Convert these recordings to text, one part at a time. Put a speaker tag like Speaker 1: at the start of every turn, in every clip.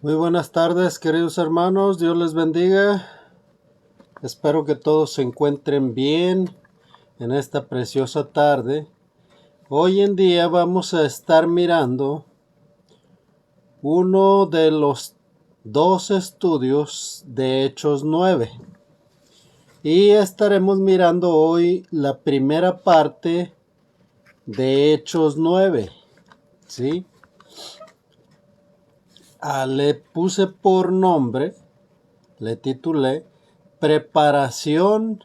Speaker 1: Muy buenas tardes, queridos hermanos, Dios les bendiga. Espero que todos se encuentren bien en esta preciosa tarde. Hoy en día vamos a estar mirando uno de los dos estudios de Hechos 9. Y estaremos mirando hoy la primera parte de Hechos 9. ¿Sí? Le puse por nombre, le titulé Preparación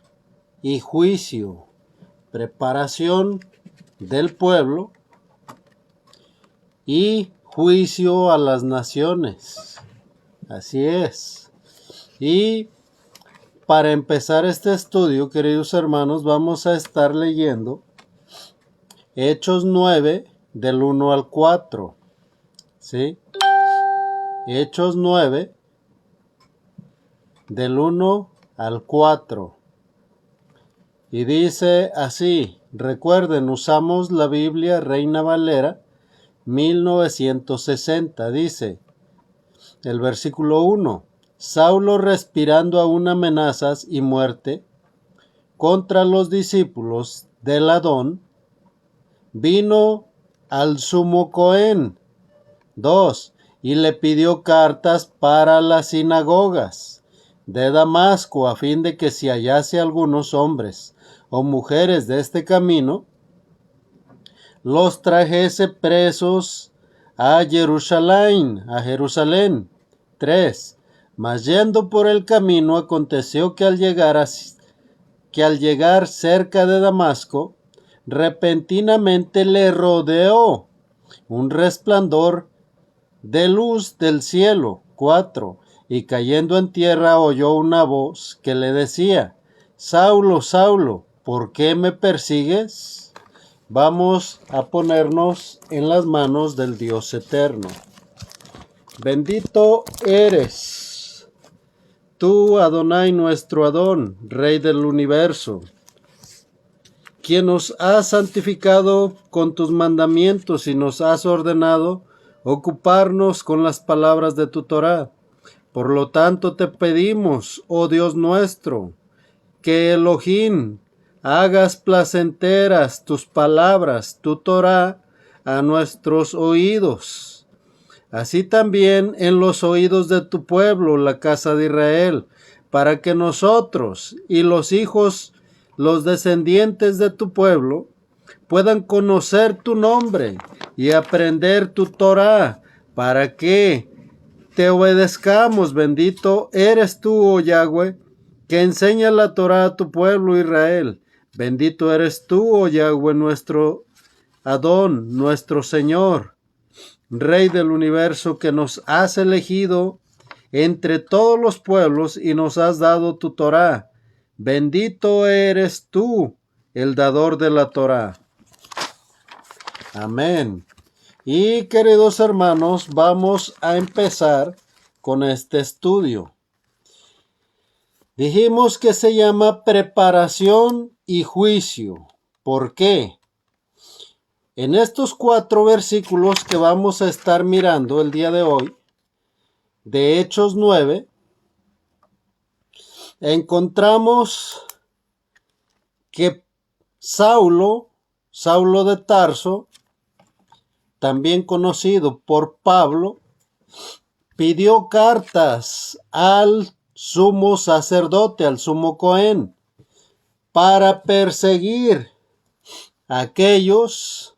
Speaker 1: y Juicio. Preparación del pueblo y juicio a las naciones. Así es. Y para empezar este estudio, queridos hermanos, vamos a estar leyendo Hechos 9 del 1 al 4. ¿Sí? Hechos 9 del 1 al 4. Y dice así, recuerden, usamos la Biblia Reina Valera 1960, dice el versículo 1. Saulo, respirando aún amenazas y muerte contra los discípulos del Adón, vino al sumo Cohen. 2. Y le pidió cartas para las sinagogas de Damasco, a fin de que si hallase algunos hombres o mujeres de este camino, los trajese presos a Jerusalén. 3. Mas yendo por el camino, aconteció que al llegar cerca de Damasco, repentinamente le rodeó un resplandor de luz del cielo. 4. Y cayendo en tierra oyó una voz que le decía, Saulo, Saulo, ¿por qué me persigues? Vamos a ponernos en las manos del Dios eterno. Bendito eres tú, Adonai, nuestro Adón, Rey del universo, quien nos has santificado con tus mandamientos y nos has ordenado ocuparnos con las palabras de tu Torá. Por lo tanto te pedimos, oh Dios nuestro, que Elohim, hagas placenteras tus palabras, tu Torá, a nuestros oídos. Así también en los oídos de tu pueblo, la casa de Israel, para que nosotros y los descendientes de tu pueblo, puedan conocer tu nombre y aprender tu Torá, para que te obedezcamos. Bendito eres tú, oh Yahweh, que enseña la Torá a tu pueblo Israel. Bendito eres tú, oh Yahweh, nuestro Adón, nuestro Señor, Rey del universo, que nos has elegido entre todos los pueblos y nos has dado tu Torá. Bendito eres tú, el dador de la Torá. Amén. Y queridos hermanos, vamos a empezar con este estudio. Dijimos que se llama preparación y juicio. ¿Por qué? En estos 4 versículos que vamos a estar mirando el día de hoy, de Hechos 9, encontramos que Saulo de Tarso, también conocido por Pablo, pidió cartas al sumo sacerdote, al sumo Cohen, para perseguir a aquellos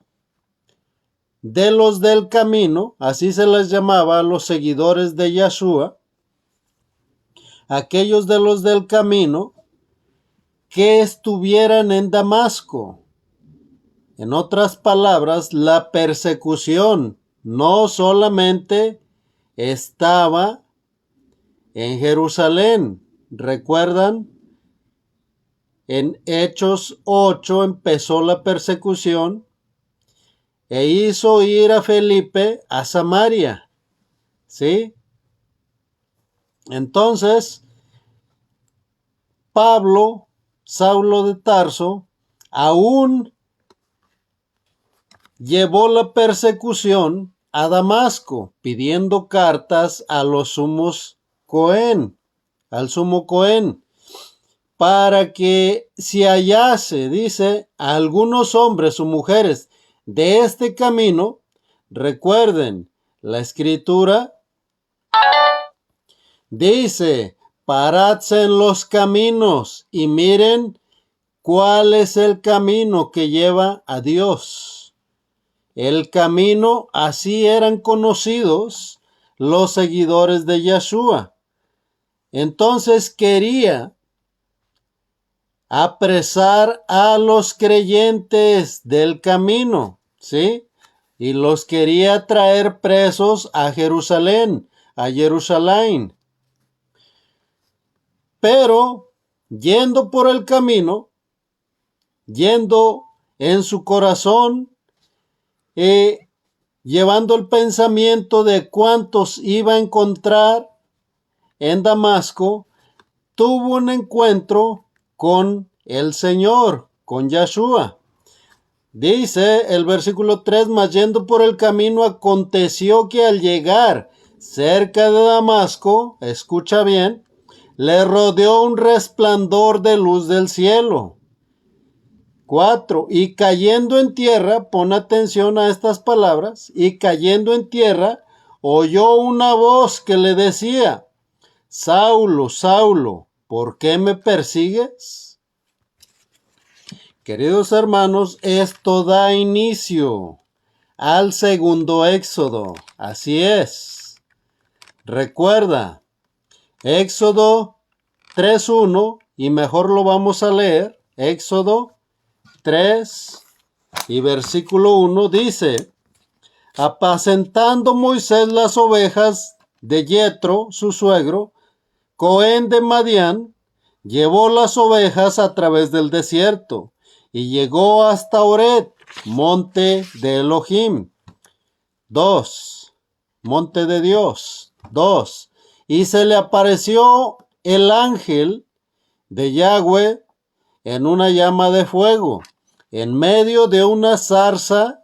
Speaker 1: de los del camino, así se les llamaba a los seguidores de Yeshua, aquellos de los del camino que estuvieran en Damasco. En otras palabras, la persecución no solamente estaba en Jerusalén. ¿Recuerdan? En Hechos 8 empezó la persecución e hizo ir a Felipe a Samaria. ¿Sí? Entonces, Saulo de Tarso, aún llevó la persecución a Damasco, pidiendo cartas a los sumos Cohen, al sumo Cohen, para que si hallase, dice, a algunos hombres o mujeres de este camino, recuerden, la escritura dice, paradse en los caminos y miren cuál es el camino que lleva a Dios. El camino, así eran conocidos los seguidores de Yeshua. Entonces quería apresar a los creyentes del camino, ¿sí? Y los quería traer presos a Jerusalén, Pero, yendo por el camino, yendo en su corazón, llevando el pensamiento de cuántos iba a encontrar en Damasco, tuvo un encuentro con el Señor, con Yeshua. Dice el versículo 3, mas yendo por el camino aconteció que al llegar cerca de Damasco, escucha bien, le rodeó un resplandor de luz del cielo. 4. Y cayendo en tierra, pon atención a estas palabras, y cayendo en tierra, oyó una voz que le decía, Saulo, Saulo, ¿por qué me persigues? Queridos hermanos, esto da inicio al segundo éxodo. Así es. Recuerda, Éxodo 3:1, y mejor lo vamos a leer. Éxodo 3 y versículo 1 dice, apacentando Moisés las ovejas de Yetro, su suegro, Cohen de Madián, llevó las ovejas a través del desierto y llegó hasta Oret, monte de Elohim. 2. Monte de Dios. 2. Y se le apareció el ángel de Yahweh en una llama de fuego, en medio de una zarza,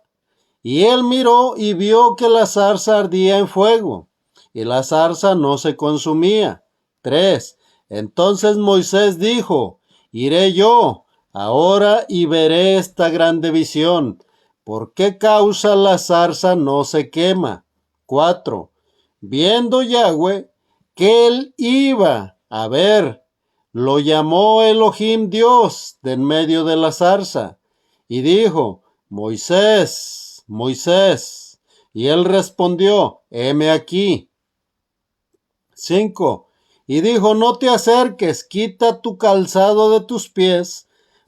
Speaker 1: y él miró y vio que la zarza ardía en fuego, y la zarza no se consumía. 3. Entonces Moisés dijo, iré yo ahora y veré esta grande visión. ¿Por qué causa la zarza no se quema? 4. Viendo Yahweh que él iba a ver, lo llamó Elohim Dios de en medio de la zarza y dijo, Moisés, Moisés. Y él respondió, heme aquí. 5. Y dijo, no te acerques, quita tu calzado de tus pies,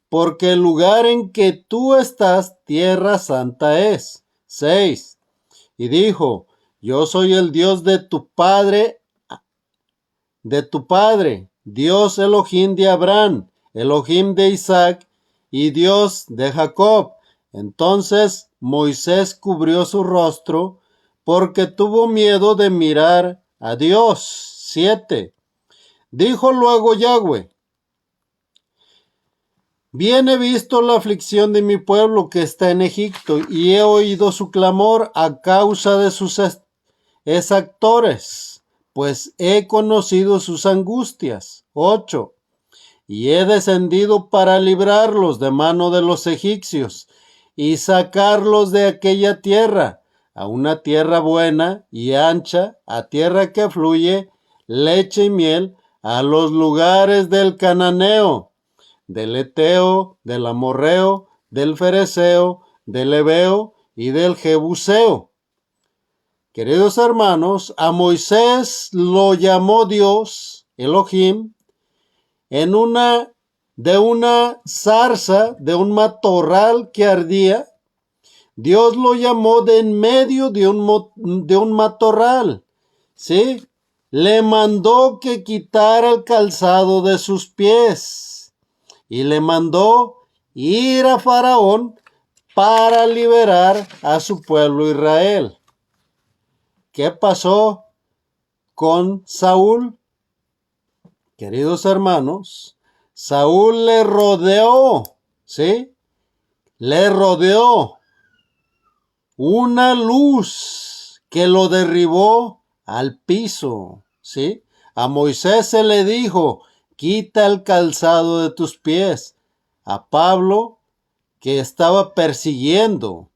Speaker 1: porque el lugar en que tú estás, tierra santa es. 6. Y dijo, yo soy el Dios de tu padre, Dios Elohim de Abraham, Elohim de Isaac y Dios de Jacob. Entonces Moisés cubrió su rostro porque tuvo miedo de mirar a Dios. 7. Dijo luego Yahweh, bien he visto la aflicción de mi pueblo que está en Egipto y he oído su clamor a causa de sus exactores, pues he conocido sus angustias. 8. Y he descendido para librarlos de mano de los egipcios y sacarlos de aquella tierra, a una tierra buena y ancha, a tierra que fluye leche y miel, a los lugares del cananeo, del eteo, del amorreo, del fereceo, del heveo y del jebuseo. Queridos hermanos, a Moisés lo llamó Dios, Elohim, de una zarza, de un matorral que ardía. Dios lo llamó de en medio de un matorral, ¿sí? Le mandó que quitara el calzado de sus pies y le mandó ir a Faraón para liberar a su pueblo Israel. ¿Qué pasó con Saúl? Queridos hermanos, Saúl le rodeó, ¿sí? Le rodeó una luz que lo derribó al piso, ¿sí? A Moisés se le dijo, quita el calzado de tus pies. A Pablo, que estaba persiguiendo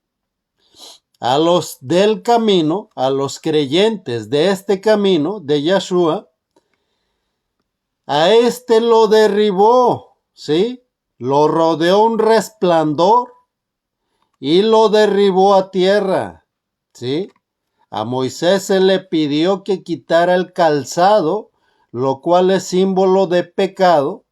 Speaker 1: a los del camino, a los creyentes de este camino, de Yeshua, a este lo derribó, ¿sí? Lo rodeó un resplandor y lo derribó a tierra, ¿sí? A Moisés se le pidió que quitara el calzado, lo cual es símbolo de pecado,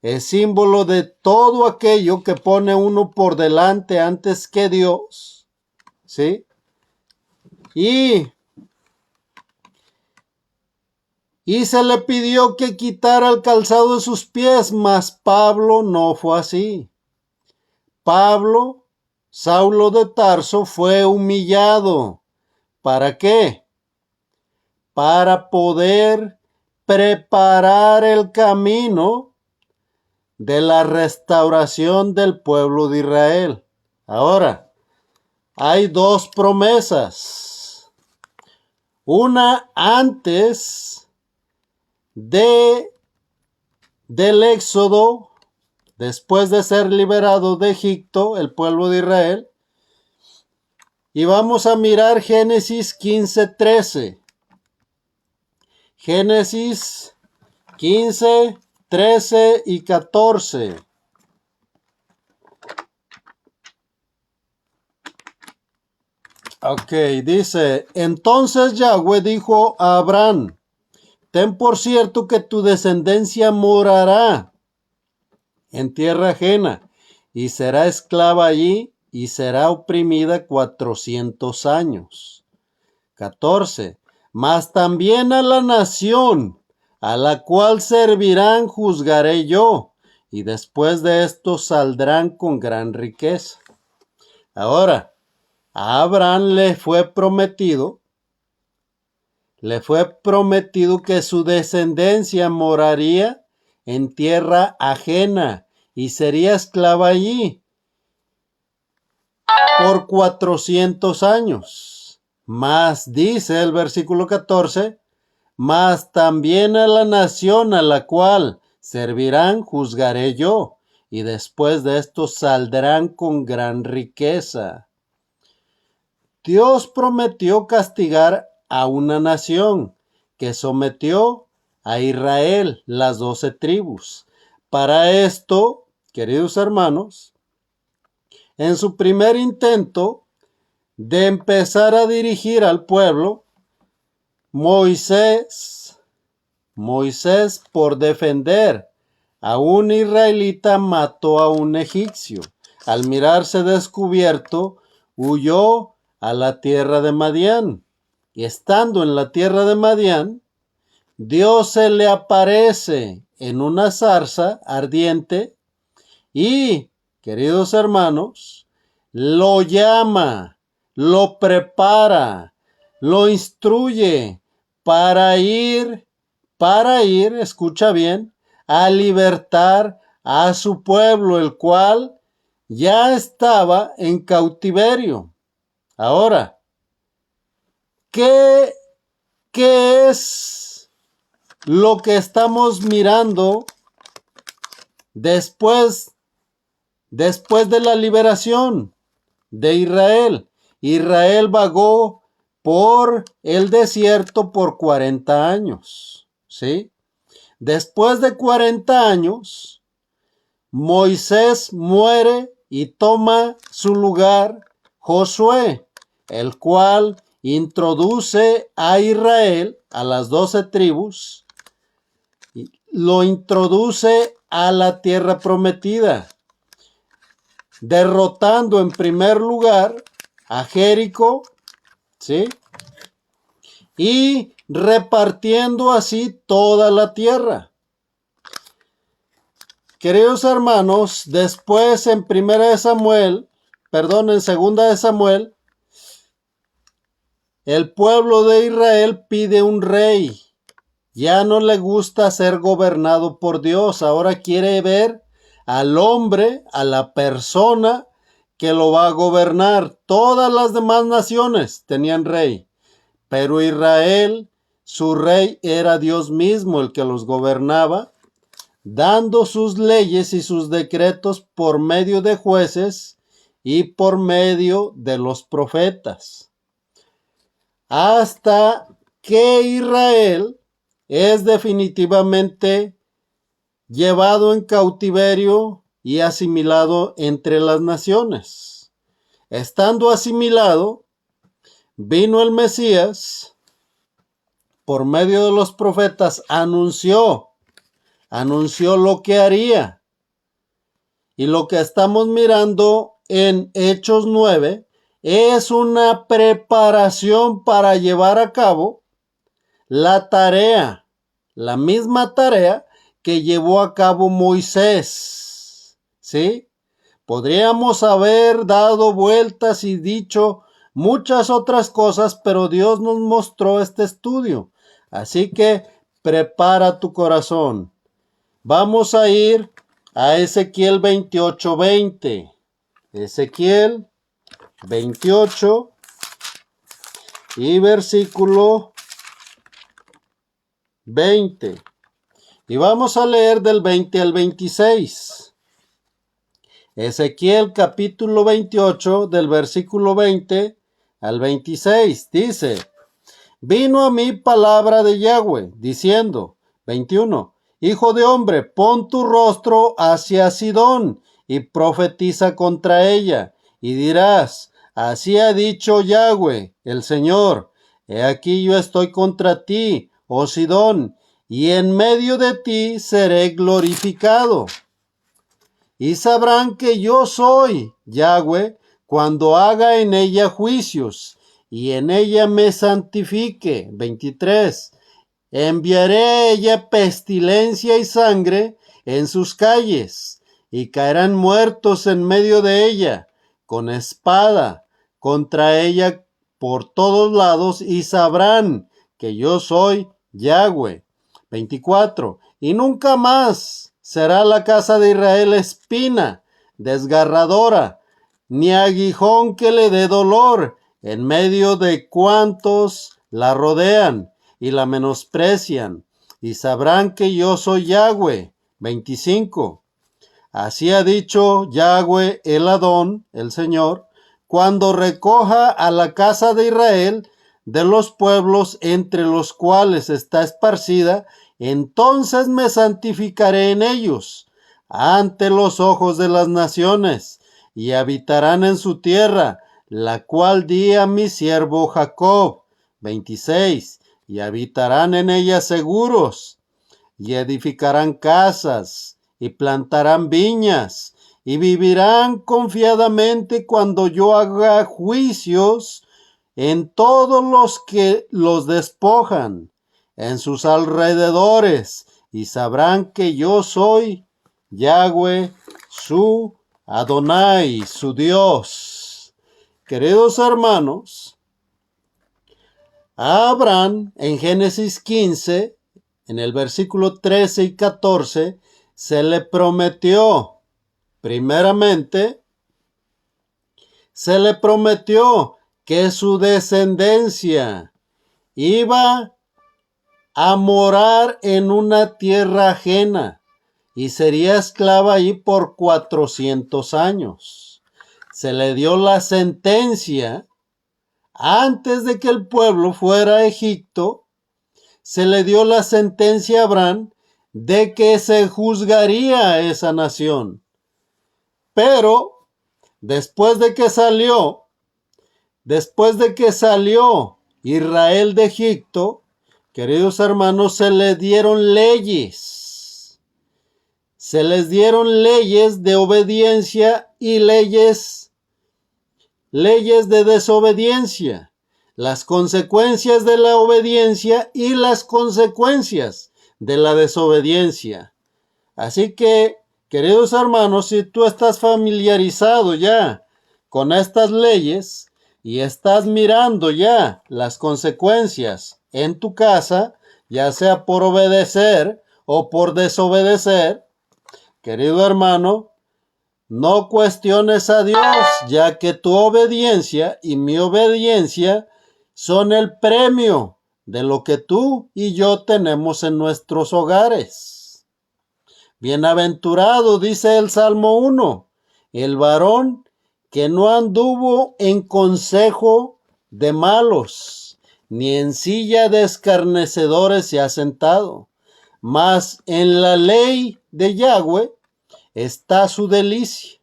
Speaker 1: es símbolo de todo aquello que pone uno por delante antes que Dios, ¿sí? Y se le pidió que quitara el calzado de sus pies, mas Pablo no fue así. Pablo, Saulo de Tarso, fue humillado. ¿Para qué? Para poder preparar el camino de la restauración del pueblo de Israel. Ahora, hay dos promesas. Una antes del éxodo, después de ser liberado de Egipto, el pueblo de Israel. Y vamos a mirar Génesis 15:13. Génesis 15, 13 y 14. Ok, dice, entonces Yahweh dijo a Abraham, ten por cierto que tu descendencia morará en tierra ajena y será esclava allí y será oprimida 400 años. 14. Mas también a la nación a la cual servirán juzgaré yo, y después de esto saldrán con gran riqueza. Ahora, a Abraham le fue prometido que su descendencia moraría en tierra ajena y sería esclava allí por 400 años. Mas dice el versículo 14, mas también a la nación a la cual servirán juzgaré yo, y después de esto saldrán con gran riqueza. Dios prometió castigar a una nación que sometió a Israel, las 12 tribus. Para esto, queridos hermanos, en su primer intento de empezar a dirigir al pueblo, Moisés, por defender a un israelita, mató a un egipcio. Al mirarse descubierto, huyó a la tierra de Madián. Y estando en la tierra de Madián, Dios se le aparece en una zarza ardiente y, queridos hermanos, lo llama, lo prepara, lo instruye para ir, escucha bien, a libertar a su pueblo, el cual ya estaba en cautiverio. Ahora, ¿qué es lo que estamos mirando después de la liberación de Israel? Israel vagó por el desierto por 40 años, ¿sí? Después de 40 años, Moisés muere y toma su lugar Josué, el cual introduce a Israel, a las 12 tribus, lo introduce a la tierra prometida, derrotando en primer lugar a Jericó, ¿sí? Y repartiendo así toda la tierra. Queridos hermanos, después en segunda de Samuel, el pueblo de Israel pide un rey. Ya no le gusta ser gobernado por Dios. Ahora quiere ver al hombre, a la persona que lo va a gobernar. Todas las demás naciones tenían rey, pero Israel, su rey era Dios mismo el que los gobernaba, dando sus leyes y sus decretos por medio de jueces y por medio de los profetas. Hasta que Israel es definitivamente llevado en cautiverio y asimilado entre las naciones. Estando asimilado, vino el Mesías, por medio de los profetas, anunció lo que haría. Y lo que estamos mirando en Hechos 9 es una preparación para llevar a cabo la tarea, la misma tarea que llevó a cabo Moisés. ¿Sí? Podríamos haber dado vueltas y dicho muchas otras cosas, pero Dios nos mostró este estudio. Así que prepara tu corazón. Vamos a ir a Ezequiel 28:20. Ezequiel 28 y versículo 20. Y vamos a leer del 20 al 26. Ezequiel capítulo 28 del versículo 20 al 26 dice: Vino a mí palabra de Yahweh, diciendo, 21, Hijo de hombre, pon tu rostro hacia Sidón y profetiza contra ella, y dirás, así ha dicho Yahweh, el Señor, he aquí yo estoy contra ti, oh Sidón, y en medio de ti seré glorificado. Y sabrán que yo soy Yahweh cuando haga en ella juicios, y en ella me santifique. 23. Enviaré a ella pestilencia y sangre en sus calles, y caerán muertos en medio de ella, con espada, contra ella por todos lados, y sabrán que yo soy Yahweh. 24. Y nunca más será la casa de Israel espina desgarradora, ni aguijón que le dé dolor en medio de cuantos la rodean y la menosprecian, y sabrán que yo soy Yahweh. 25. Así ha dicho Yahweh el Adón, el Señor, cuando recoja a la casa de Israel de los pueblos entre los cuales está esparcida, entonces me santificaré en ellos ante los ojos de las naciones, y habitarán en su tierra, la cual di a mi siervo Jacob. 26. Y habitarán en ella seguros, y edificarán casas, y plantarán viñas, y vivirán confiadamente cuando yo haga juicios en todos los que los despojan en sus alrededores, y sabrán que yo soy Yahweh, su Adonai, su Dios. Queridos hermanos, a Abraham en Génesis 15, en el versículo 13 y 14, se le prometió, primeramente, se le prometió que su descendencia iba a morar en una tierra ajena y sería esclava ahí por 400 años. Se le dio la sentencia antes de que el pueblo fuera a Egipto. Se le dio la sentencia a Abraham de que se juzgaría a esa nación. Pero después de que salió Israel de Egipto, queridos hermanos, se les dieron leyes. Se les dieron leyes de obediencia y leyes de desobediencia. Las consecuencias de la obediencia y las consecuencias de la desobediencia. Así que, queridos hermanos, si tú estás familiarizado ya con estas leyes y estás mirando ya las consecuencias en tu casa, ya sea por obedecer o por desobedecer, querido hermano, No cuestiones a Dios, ya que tu obediencia y mi obediencia son el premio de lo que tú y yo tenemos en nuestros hogares. Bienaventurado, dice el Salmo 1, el varón que no anduvo en consejo de malos, ni en silla de escarnecedores se ha sentado, mas en la ley de Yahweh está su delicia.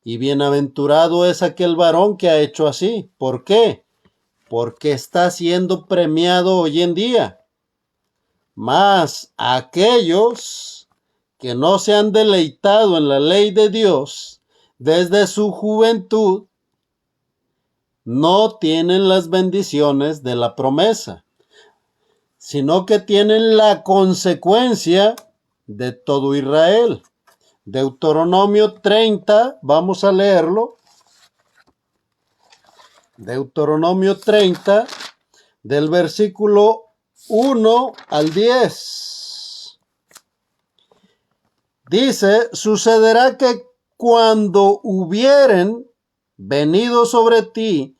Speaker 1: Y bienaventurado es aquel varón que ha hecho así. ¿Por qué? Porque está siendo premiado hoy en día. Mas aquellos que no se han deleitado en la ley de Dios desde su juventud, no tienen las bendiciones de la promesa, sino que tienen la consecuencia de todo Israel. Deuteronomio 30, vamos a leerlo. Deuteronomio 30, del versículo 1 al 10. Dice, sucederá que cuando hubieren venido sobre ti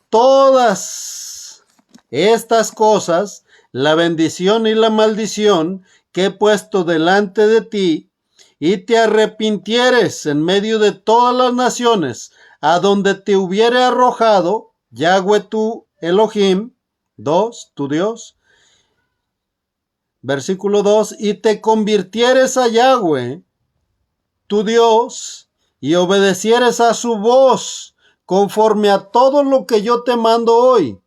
Speaker 1: todas estas cosas, la bendición y la maldición que he puesto delante de ti, y te arrepintieres en medio de todas las naciones a donde te hubiere arrojado Yahweh tu Elohim, 2, tu Dios, versículo 2, y te convirtieres a Yahweh tu Dios y obedecieres a su voz conforme a todo lo que yo te mando hoy,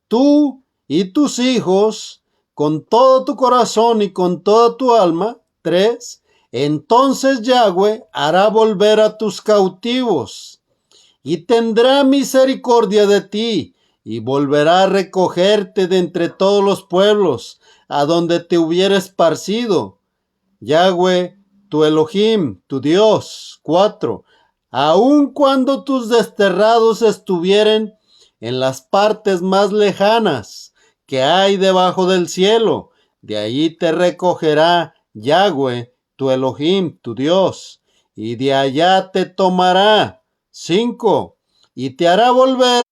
Speaker 1: tú y tus hijos, con todo tu corazón y con toda tu alma. 3. Entonces Yahweh hará volver a tus cautivos y tendrá misericordia de ti y volverá a recogerte de entre todos los pueblos a donde te hubiera esparcido. Yahweh, tu Elohim, tu Dios. 4. Aun cuando tus desterrados estuvieren en las partes más lejanas que hay debajo del cielo, de allí te recogerá Yahweh, tu Elohim, tu Dios, y de allá te tomará. 5. Y te hará volver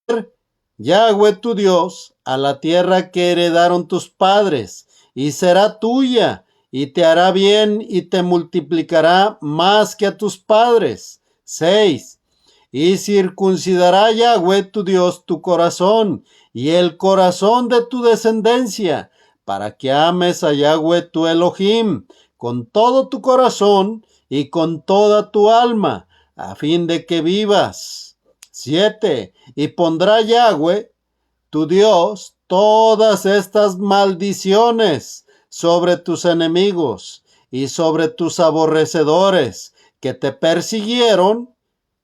Speaker 1: Yahweh, tu Dios, a la tierra que heredaron tus padres, y será tuya, y te hará bien y te multiplicará más que a tus padres. 6. Y circuncidará Yahweh tu Dios tu corazón y el corazón de tu descendencia, para que ames a Yahweh tu Elohim con todo tu corazón y con toda tu alma, a fin de que vivas. 7. Y pondrá Yahweh tu Dios todas estas maldiciones sobre tus enemigos y sobre tus aborrecedores que te persiguieron.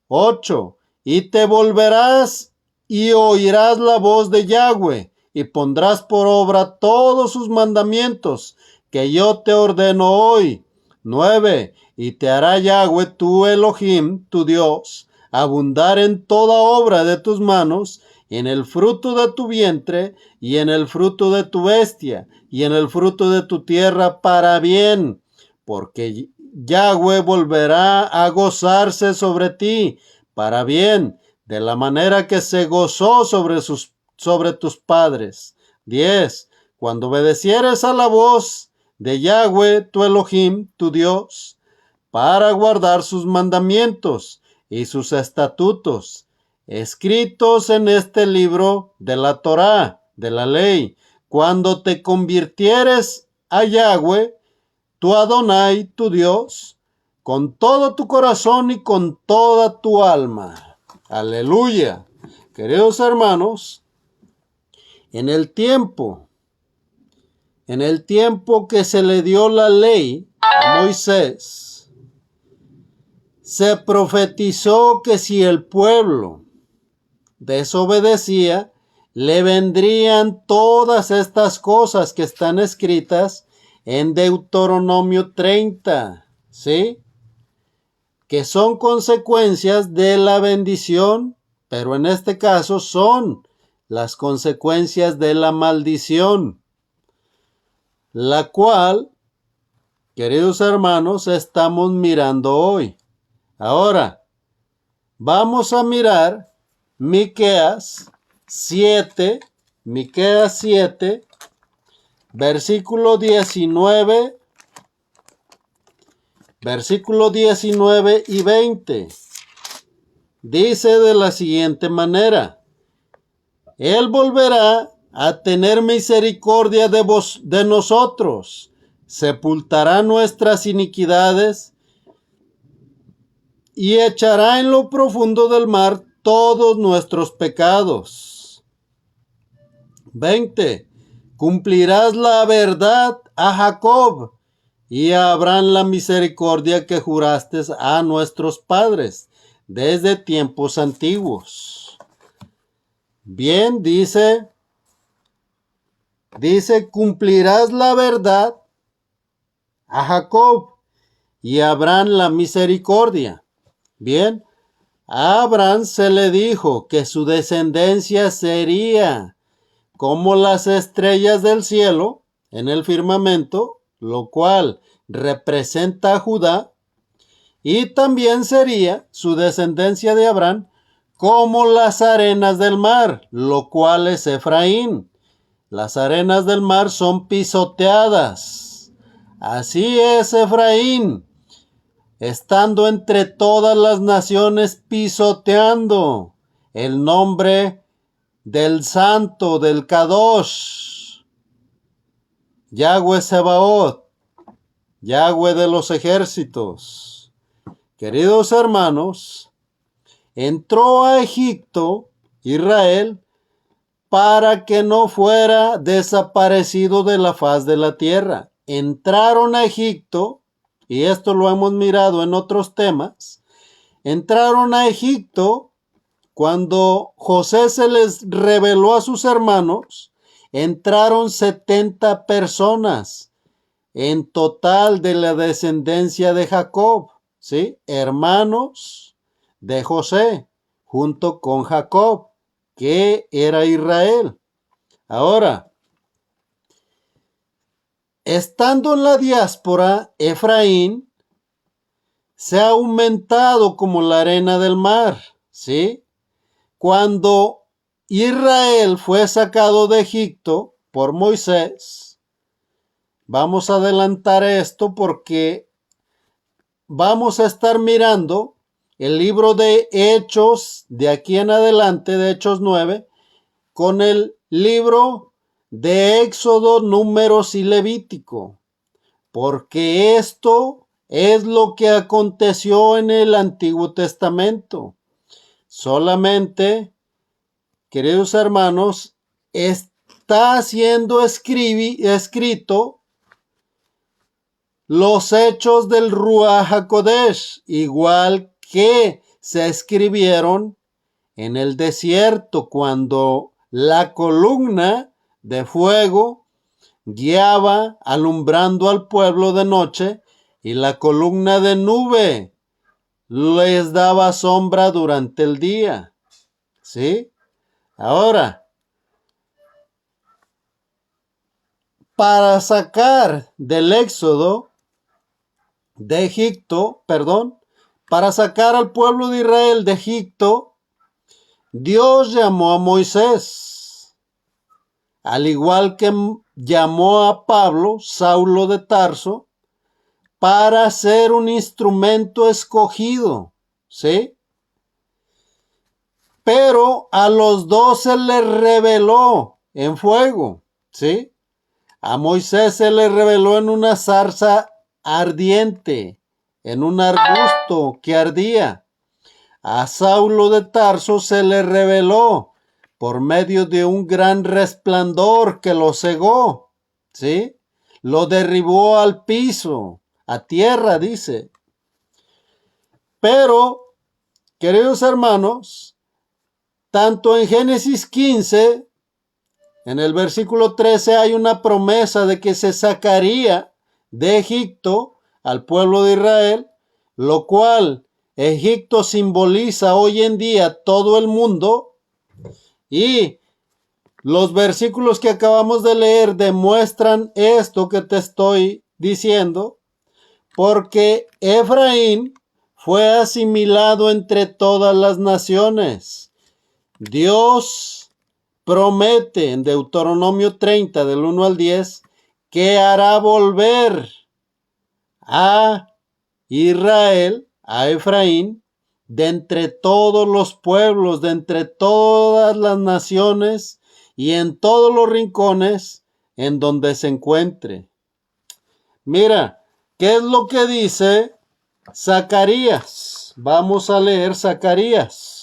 Speaker 1: 8. Y te volverás y oirás la voz de Yahweh y pondrás por obra todos sus mandamientos que yo te ordeno hoy. 9. Y te hará Yahweh tu Elohim, tu Dios, abundar en toda obra de tus manos, en el fruto de tu vientre y en el fruto de tu bestia y en el fruto de tu tierra para bien, porque Yahweh volverá a gozarse sobre ti para bien, de la manera que se gozó sobre tus padres. 10. Cuando obedecieres a la voz de Yahweh tu Elohim, tu Dios, para guardar sus mandamientos y sus estatutos, escritos en este libro de la Torá, de la ley, cuando te convirtieres a Yahweh, tu Adonai, tu Dios, con todo tu corazón y con toda tu alma. Aleluya. Queridos hermanos, en el tiempo que se le dio la ley a Moisés, se profetizó que si el pueblo desobedecía, le vendrían todas estas cosas que están escritas en Deuteronomio 30, ¿sí? Que son consecuencias de la bendición, pero en este caso son las consecuencias de la maldición, la cual queridos hermanos, estamos mirando hoy. Ahora, vamos a mirar Miqueas 7, versículo 19 y 20. Dice de la siguiente manera: Él volverá a tener misericordia de nosotros, sepultará nuestras iniquidades y echará en lo profundo del mar todos nuestros pecados. 20. Cumplirás la verdad a Jacob y a Abraham la misericordia que juraste a nuestros padres desde tiempos antiguos. Bien, dice, cumplirás la verdad a Jacob y a Abraham la misericordia. Bien, a Abraham se le dijo que su descendencia sería como las estrellas del cielo en el firmamento, lo cual representa a Judá, y también sería su descendencia de Abraham como las arenas del mar, lo cual es Efraín. Las arenas del mar son pisoteadas. Así es Efraín, estando entre todas las naciones pisoteando el nombre del santo, del Kadosh, Yahweh Sebaot, Yahweh de los ejércitos. Queridos hermanos, entró a Egipto Israel para que no fuera desaparecido de la faz de la tierra. Entraron a Egipto, y esto lo hemos mirado en otros temas, entraron a Egipto cuando José se les reveló a sus hermanos. Entraron 70 personas en total de la descendencia de Jacob, ¿sí? Hermanos de José, junto con Jacob, que era Israel. Ahora, estando en la diáspora, Efraín se ha aumentado como la arena del mar, ¿sí? Cuando Israel fue sacado de Egipto por Moisés, vamos a adelantar esto porque vamos a estar mirando el libro de Hechos de aquí en adelante, de Hechos 9, con el libro de Éxodo, Números y Levítico, porque esto es lo que aconteció en el Antiguo Testamento. Solamente, queridos hermanos, está siendo escrito los hechos del Ruach HaKodesh, igual que se escribieron en el desierto cuando la columna de fuego guiaba alumbrando al pueblo de noche y la columna de nube les daba sombra durante el día. ¿Sí? Ahora, para sacar del Éxodo de Egipto, para sacar al pueblo de Israel de Egipto, Dios llamó a Moisés, al igual que llamó a Pablo, Saulo de Tarso, para ser un instrumento escogido, ¿sí? Pero a los dos se les reveló en fuego, ¿sí? A Moisés se le reveló en una zarza ardiente, en un arbusto que ardía. A Saulo de Tarso se le reveló por medio de un gran resplandor que lo cegó, ¿sí? Lo derribó al piso, a tierra, dice. Pero, queridos hermanos, tanto en Génesis 15, en el versículo 13, hay una promesa de que se sacaría de Egipto al pueblo de Israel, lo cual Egipto simboliza hoy en día todo el mundo, y los versículos que acabamos de leer demuestran esto que te estoy diciendo. porque Efraín fue asimilado entre todas las naciones. Dios promete en Deuteronomio 30, del 1 al 10, que hará volver a Israel, a Efraín, de entre todos los pueblos, de entre todas las naciones y en todos los rincones en donde se encuentre. Mira, ¿qué es lo que dice Zacarías? Vamos a leer Zacarías.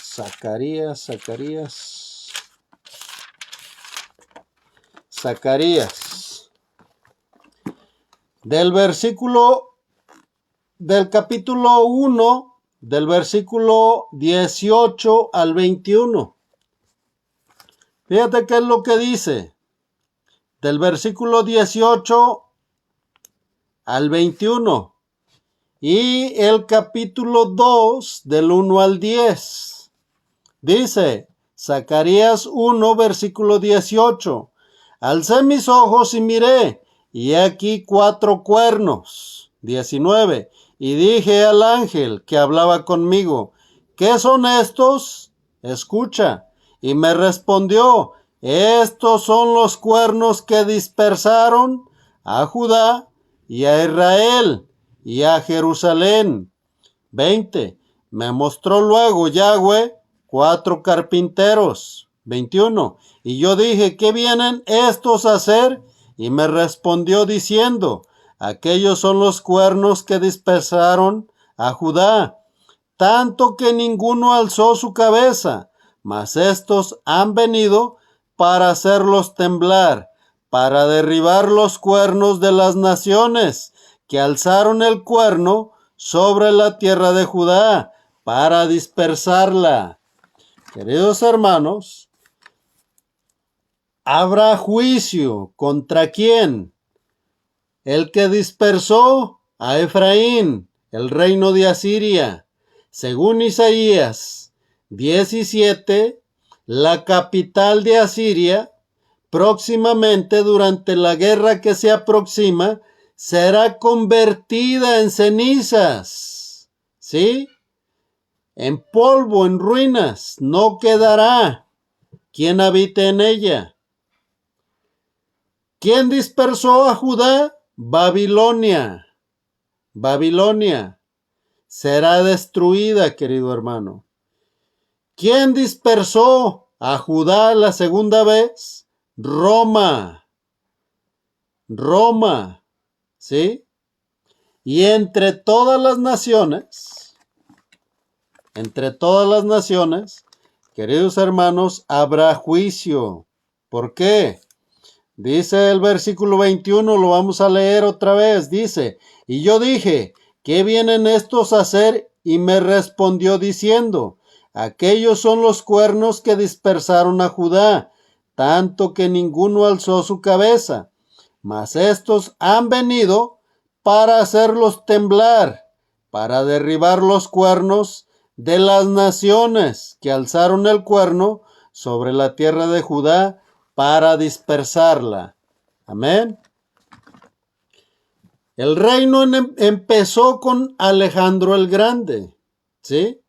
Speaker 1: Zacarías. Del capítulo 1, del versículo 18 al 21. Fíjate qué es lo que dice. Del versículo 18 al 21. Y el capítulo 2, del 1 al 10. Dice, Zacarías 1, versículo 18. Alcé mis ojos y miré, y aquí 4 cuernos. 19. Y dije al ángel que hablaba conmigo, ¿qué son estos? Escucha. Y me respondió, estos son los cuernos que dispersaron a Judá y a Israel y a Jerusalén. 20. Me mostró luego Yahweh 4 carpinteros. 21. Y yo dije, ¿qué vienen estos a hacer? Y me respondió diciendo, aquellos son los cuernos que dispersaron a Judá, tanto que ninguno alzó su cabeza, mas estos han venido para hacerlos temblar, para derribar los cuernos de las naciones que alzaron el cuerno sobre la tierra de Judá, para dispersarla. Queridos hermanos, habrá juicio. ¿Contra quién? El que dispersó a Efraín, el reino de Asiria. Según Isaías 17, la capital de Asiria, próximamente durante la guerra que se aproxima, será convertida en cenizas. ¿Sí? En polvo, en ruinas, no quedará quien habite en ella. ¿Quién dispersó a Judá? Babilonia. Babilonia será destruida, querido hermano. ¿Quién dispersó a Judá la segunda vez? Roma. Roma. ¿Sí? Y entre todas las naciones, queridos hermanos, habrá juicio. ¿Por qué? Dice el versículo 21, lo vamos a leer otra vez. Dice, y yo dije, ¿qué vienen estos a hacer? Y me respondió diciendo, aquellos son los cuernos que dispersaron a Judá, tanto que ninguno alzó su cabeza. Mas estos han venido para hacerlos temblar, para derribar los cuernos de las naciones que alzaron el cuerno sobre la tierra de Judá, para dispersarla. Amén. El reino empezó con Alejandro el Grande. ¿Sí?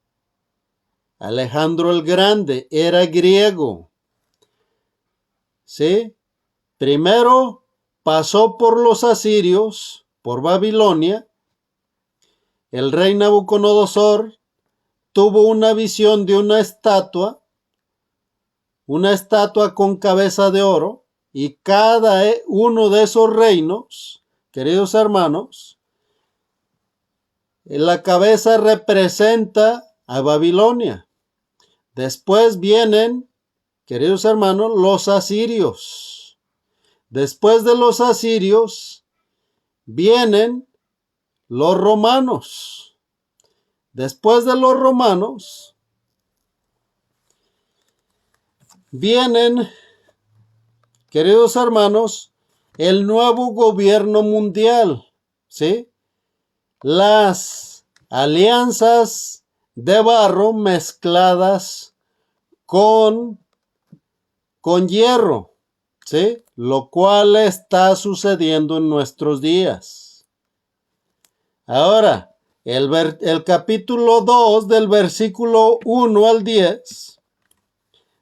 Speaker 1: Alejandro el Grande era griego. ¿Sí? Primero pasó por los asirios, por Babilonia. El rey Nabucodonosor tuvo una visión de una estatua con cabeza de oro, y cada uno de esos reinos, queridos hermanos, la cabeza representa a Babilonia. Después vienen, queridos hermanos, los asirios. Después de los asirios vienen los romanos. Después de los romanos vienen, queridos hermanos, el nuevo gobierno mundial, ¿sí? Las alianzas de barro mezcladas con hierro, ¿sí? Lo cual está sucediendo en nuestros días. Ahora, el capítulo 2 del versículo 1 al 10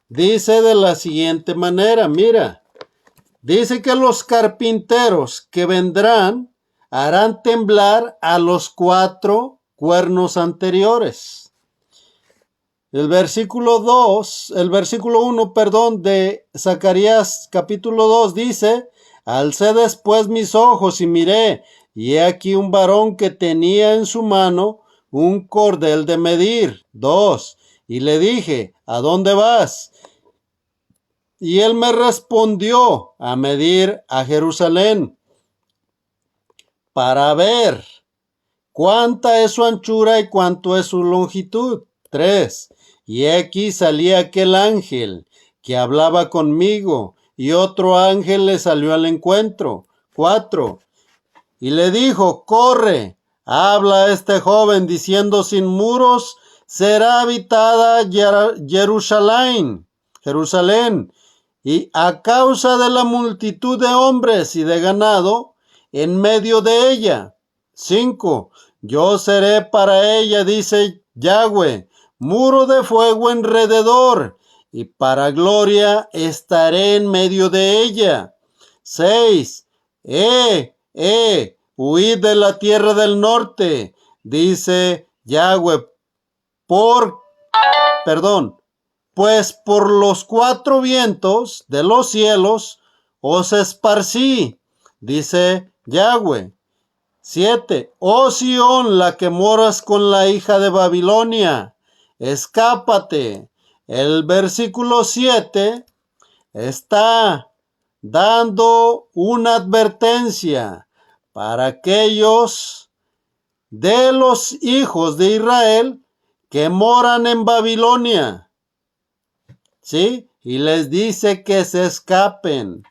Speaker 1: dice de la siguiente manera, mira, dice que los carpinteros que vendrán harán temblar a los 4 cuernos anteriores. El versículo 1, de Zacarías capítulo 2 dice, alcé después mis ojos y miré, y he aquí un varón que tenía en su mano un cordel de medir. 2. Y le dije, ¿a dónde vas? Y él me respondió, a medir a Jerusalén, para ver cuánta es su anchura y cuánto es su longitud. 3. Y aquí salía aquel ángel que hablaba conmigo, y otro ángel le salió al encuentro. 4. Y le dijo, corre, habla a este joven, diciendo, sin muros será habitada Jerusalén, y a causa de la multitud de hombres y de ganado en medio de ella. 5. Yo seré para ella, dice Yahweh, muro de fuego alrededor, y para gloria estaré en medio de ella. 6. Huid de la tierra del norte, dice Yahweh, pues por los 4 vientos de los cielos os esparcí, dice Yahweh. 7. Oh Sión, la que moras con la hija de Babilonia, escápate. El versículo 7 está dando una advertencia para aquellos de los hijos de Israel que moran en Babilonia, ¿sí? Y les dice que se escapen.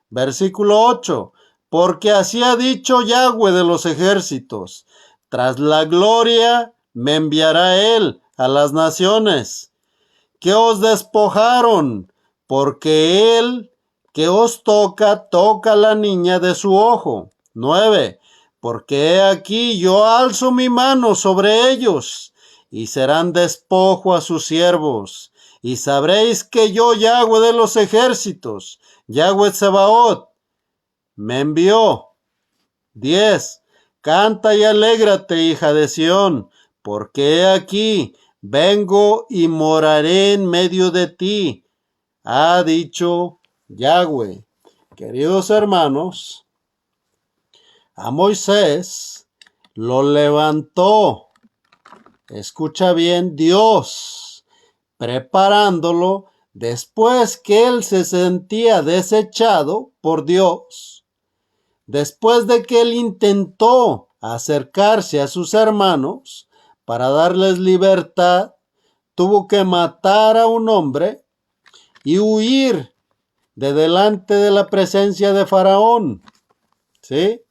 Speaker 1: Versículo 8. Porque así ha dicho Yahweh de los ejércitos, tras la gloria me enviará él a las naciones que os despojaron, porque él que os toca a la niña de su ojo. 9. Porque he aquí yo alzo mi mano sobre ellos, y serán despojo a sus siervos, y sabréis que yo, Yahweh de los ejércitos, Yahweh Sebaot, me envió. 10. Canta y alégrate, hija de Sión, porque he aquí, vengo y moraré en medio de ti, ha dicho Yahweh. Queridos hermanos, a Moisés lo levantó, escucha bien, Dios, preparándolo después que él se sentía desechado por Dios. Después de que él intentó acercarse a sus hermanos para darles libertad, tuvo que matar a un hombre y huir de delante de la presencia de Faraón, ¿sí?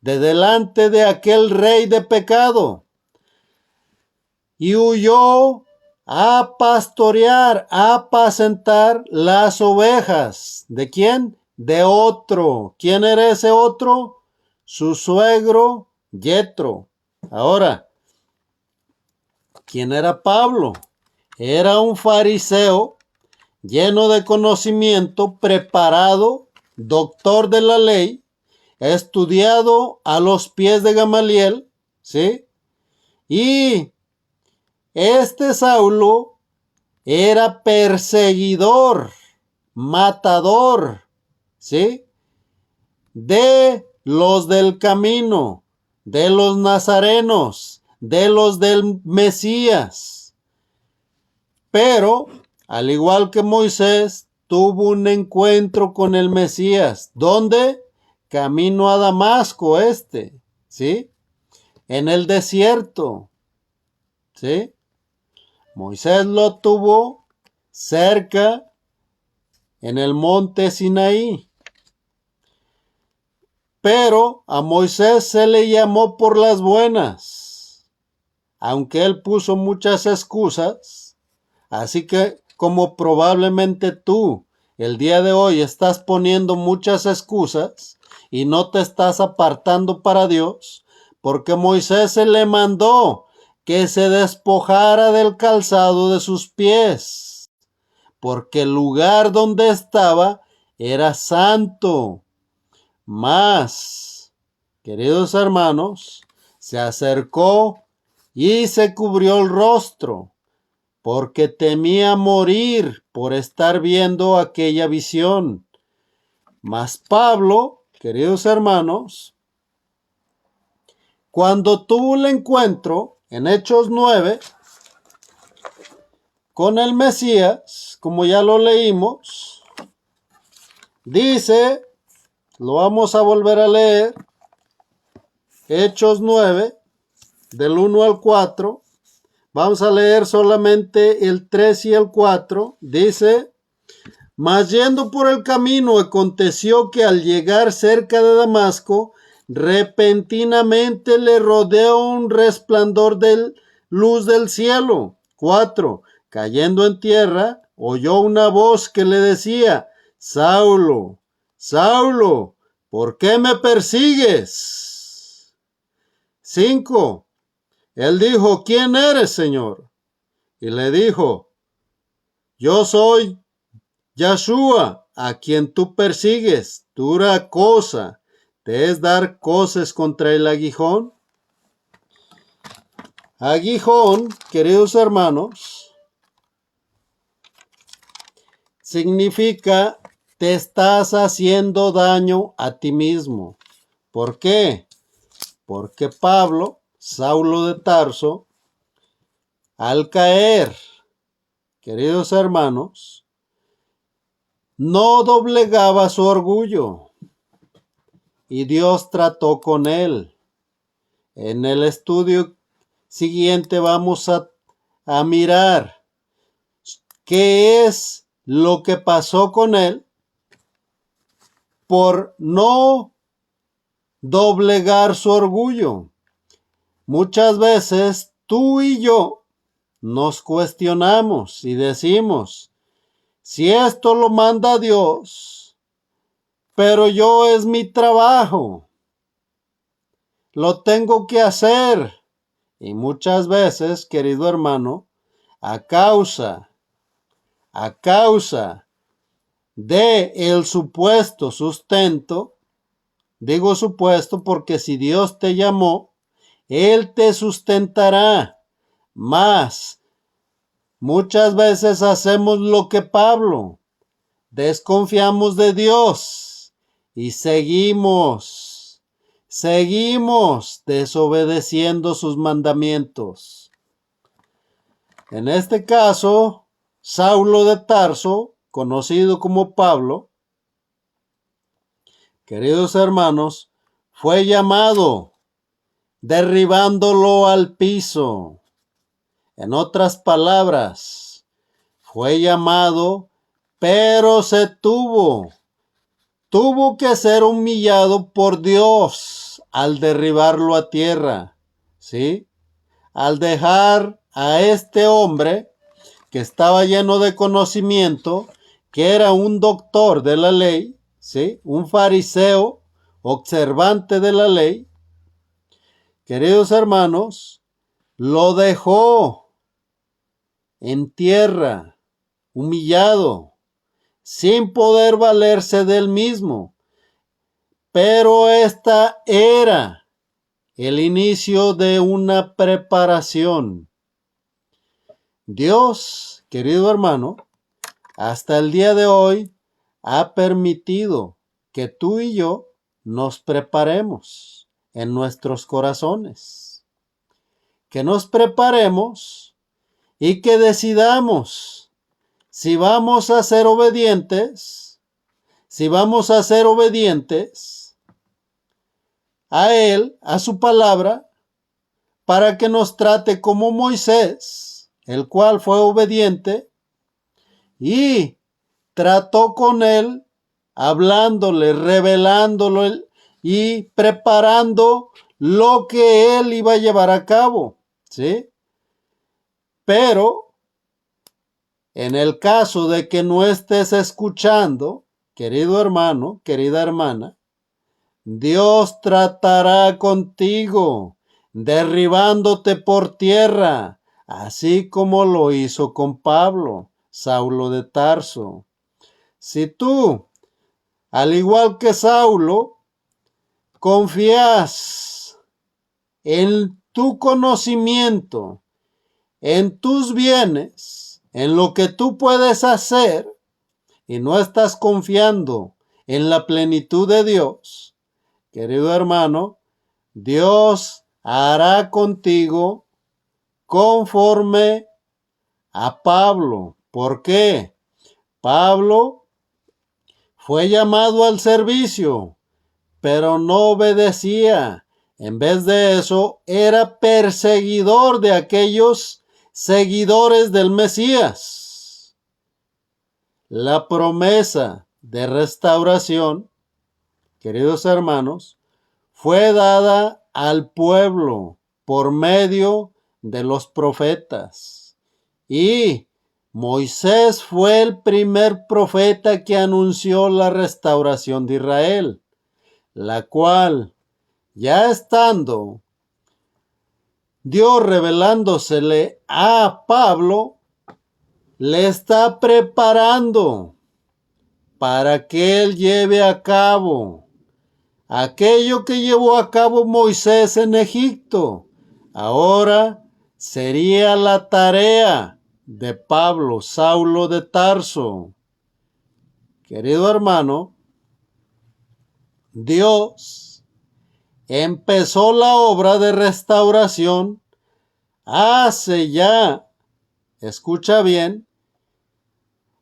Speaker 1: De delante de aquel rey de pecado. Y huyó a pastorear, a apacentar las ovejas. ¿De quién? De otro. ¿Quién era ese otro? Su suegro Yetro. Ahora, ¿quién era Pablo? Era un fariseo lleno de conocimiento, preparado, doctor de la ley, estudiado a los pies de Gamaliel, ¿sí? Y este Saulo era perseguidor, matador, ¿sí? De los del camino, de los nazarenos, de los del Mesías. Pero, al igual que Moisés, tuvo un encuentro con el Mesías. ¿Dónde? Camino a Damasco ¿sí? En el desierto, ¿sí? Moisés lo tuvo cerca en el monte Sinaí. Pero a Moisés se le llamó por las buenas, aunque él puso muchas excusas, así que como probablemente tú el día de hoy estás poniendo muchas excusas y no te estás apartando para Dios, porque Moisés se le mandó que se despojara del calzado de sus pies, porque el lugar donde estaba era santo. Mas, queridos hermanos, se acercó y se cubrió el rostro, porque temía morir por estar viendo aquella visión. Mas Pablo, queridos hermanos, cuando tuvo el encuentro en Hechos 9 con el Mesías, como ya lo leímos, dice, lo vamos a volver a leer, Hechos 9, del 1 al 4, vamos a leer solamente el 3 y el 4, dice, mas yendo por el camino aconteció que al llegar cerca de Damasco, repentinamente le rodeó un resplandor de luz del cielo. 4. Cayendo en tierra, oyó una voz que le decía, Saulo, Saulo, ¿por qué me persigues? 5. Él dijo, ¿quién eres, Señor? Y le dijo, yo soy Yahshua, a quien tú persigues. Dura cosa te es dar coces contra el aguijón. Aguijón, queridos hermanos, significa te estás haciendo daño a ti mismo. ¿Por qué? Porque Pablo, Saulo de Tarso, al caer, queridos hermanos, no doblegaba su orgullo y Dios trató con él. En el estudio siguiente vamos a mirar qué es lo que pasó con él por no doblegar su orgullo. Muchas veces tú y yo nos cuestionamos y decimos, si esto lo manda Dios, pero yo es mi trabajo, lo tengo que hacer. Y muchas veces, querido hermano, a causa de el supuesto sustento, digo supuesto porque si Dios te llamó, Él te sustentará. Mas, muchas veces hacemos lo que Pablo, desconfiamos de Dios y seguimos desobedeciendo sus mandamientos. En este caso, Saulo de Tarso, conocido como Pablo, queridos hermanos, fue llamado derribándolo al piso. En otras palabras, fue llamado, pero se tuvo que ser humillado por Dios al derribarlo a tierra, ¿sí? Al dejar a este hombre que estaba lleno de conocimiento, que era un doctor de la ley, ¿sí? Un fariseo observante de la ley, queridos hermanos, lo dejó en tierra, humillado, sin poder valerse del mismo. Pero esta era el inicio de una preparación. Dios, querido hermano, hasta el día de hoy ha permitido que tú y yo nos preparemos en nuestros corazones. Que nos preparemos y que decidamos si vamos a ser obedientes, a Él, a su palabra, para que nos trate como Moisés, el cual fue obediente y trató con él, hablándole, revelándolo y preparando lo que él iba a llevar a cabo, ¿sí? Pero En el caso de que no estés escuchando, querido hermano, querida hermana, Dios tratará contigo, derribándote por tierra, así como lo hizo con Pablo, Saulo de Tarso. Si tú, al igual que Saulo, confías en tu conocimiento, en tus bienes, en lo que tú puedes hacer, y no estás confiando en la plenitud de Dios, querido hermano, Dios hará contigo conforme a Pablo. ¿Por qué? Pablo fue llamado al servicio, pero no obedecía. En vez de eso, era perseguidor de aquellos seguidores del Mesías. La promesa de restauración, queridos hermanos, fue dada al pueblo por medio de los profetas. Y Moisés fue el primer profeta que anunció la restauración de Israel, la cual, ya estando Dios revelándosele a Pablo, le está preparando para que él lleve a cabo aquello que llevó a cabo Moisés en Egipto. Ahora sería la tarea de Pablo, Saulo de Tarso. Querido hermano, Dios empezó la obra de restauración hace ya, escucha bien,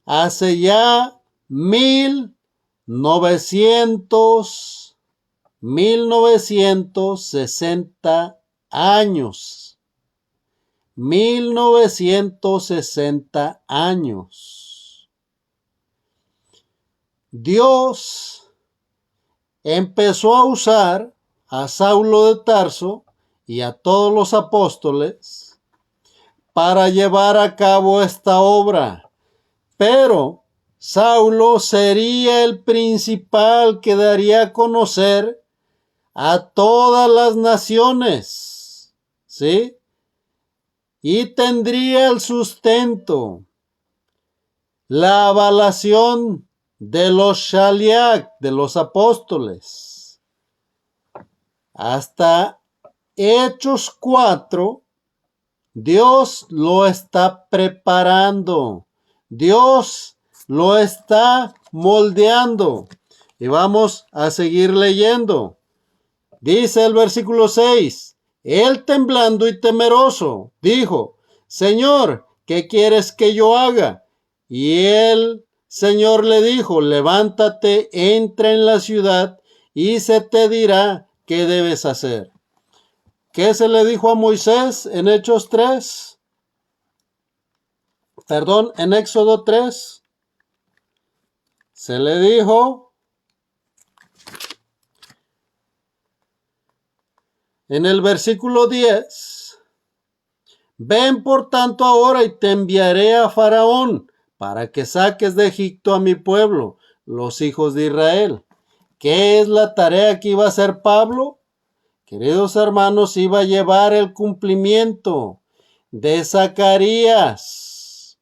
Speaker 1: hace ya 1960 años. 1960 años. Dios empezó a usar a Saulo de Tarso y a todos los apóstoles para llevar a cabo esta obra. Pero Saulo sería el principal que daría a conocer a todas las naciones, ¿sí? Y tendría el sustento, la avalación de los Shaliach, de los apóstoles. Hasta Hechos 4, Dios lo está preparando. Dios lo está moldeando. Y vamos a seguir leyendo. Dice el versículo 6. Él temblando y temeroso dijo: Señor, ¿qué quieres que yo haga? Y el Señor le dijo: levántate, entra en la ciudad y se te dirá qué debes hacer. ¿Qué se le dijo a Moisés en Hechos 3? Perdón, en Éxodo 3. Se le dijo en el versículo 10. Ven por tanto ahora y te enviaré a Faraón para que saques de Egipto a mi pueblo, los hijos de Israel. ¿Qué es la tarea que iba a hacer Pablo? Queridos hermanos, iba a llevar el cumplimiento de Zacarías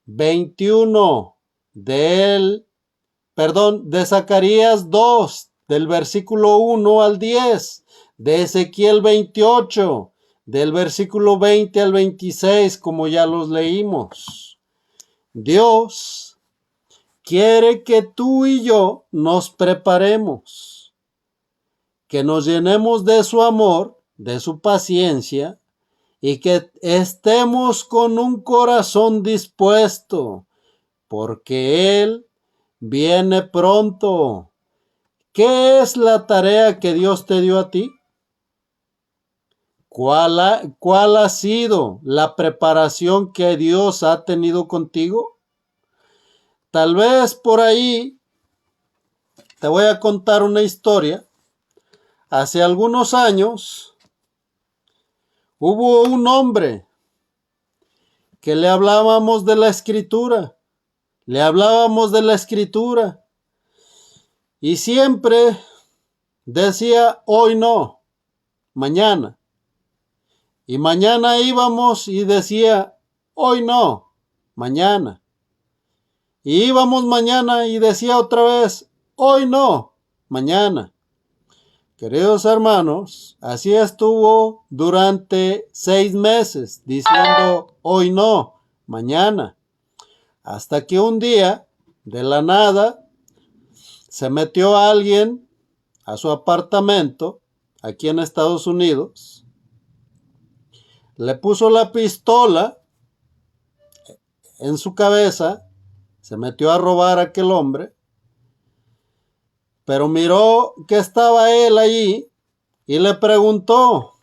Speaker 1: 21, de Zacarías 2, del versículo 1 al 10, de Ezequiel 28, del versículo 20 al 26, como ya los leímos. Dios quiere que tú y yo nos preparemos, que nos llenemos de su amor, de su paciencia, y que estemos con un corazón dispuesto, porque Él viene pronto. ¿Qué es la tarea que Dios te dio a ti? ¿Cuál ha sido la preparación que Dios ha tenido contigo? Tal vez por ahí te voy a contar una historia. Hace algunos años hubo un hombre que le hablábamos de la Escritura. Le hablábamos de la Escritura. Y siempre decía, hoy no, mañana. Y mañana íbamos y decía, hoy no, mañana. Y íbamos mañana y decía otra vez, hoy no, mañana. Queridos hermanos, así estuvo durante 6 meses, diciendo, hoy no, mañana. Hasta que un día, de la nada, se metió alguien a su apartamento, aquí en Estados Unidos, le puso la pistola en su cabeza, se metió a robar a aquel hombre, pero miró que estaba él allí y le preguntó,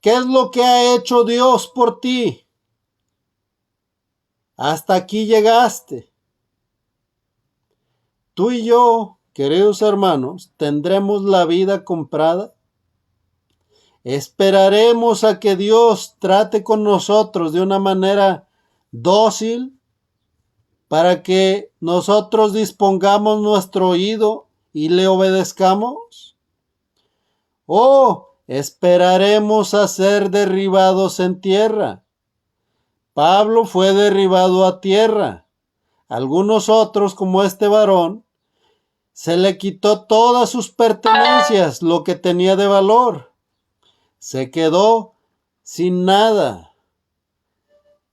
Speaker 1: ¿qué es lo que ha hecho Dios por ti? Hasta aquí llegaste. Tú y yo, queridos hermanos, tendremos la vida comprada. Esperaremos a que Dios trate con nosotros de una manera dócil para que nosotros dispongamos nuestro oído y le obedezcamos. ¿O esperaremos a ser derribados en tierra? Pablo fue derribado a tierra. Algunos otros, como este varón, se le quitó todas sus pertenencias, lo que tenía de valor. Se quedó sin nada.